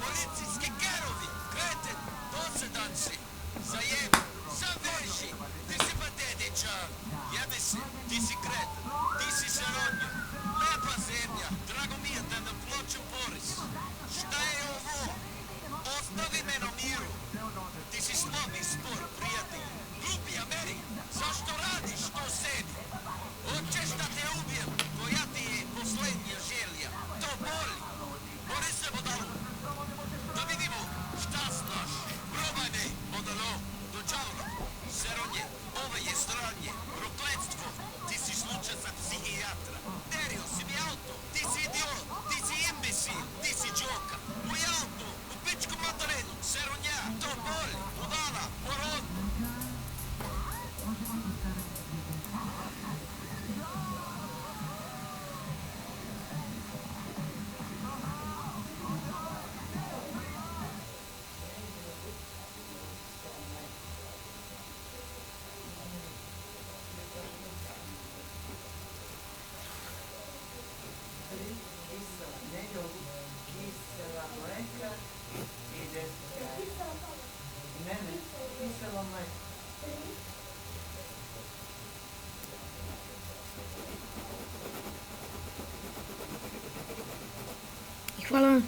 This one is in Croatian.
Policijski kerovi, kreten, dosadan si. Zajebi, zaveži. Ti si patetičan. Jebe se, ti si kreten. Ti si sarodnja. Lepa zemlja. Drago mi je da nam plaćam porez. Šta je ovo? Ostavi me na miru. Ti si slab i spor, prijatelj. Glupi Ameri, zašto radiš to sebi? Hoćeš da te ubijem, koja ti je posljednja želja. To boli. Bori se, budalo. Da vidimo šta znaš. Probaj me, budalo. Dođavno. Seronje, ovo je stranje. Prokletstvo. Ti si slučaj za psihijatra. Dario si mi auto. Ti si idiot. Ti si imbesil. Ti si džoka. Moj auto. U pičku materinu. Seronja, to boli. Budala. Porod. Kisela mleka i 10 jaja. Ne, kiselo mleko. I hvala vam.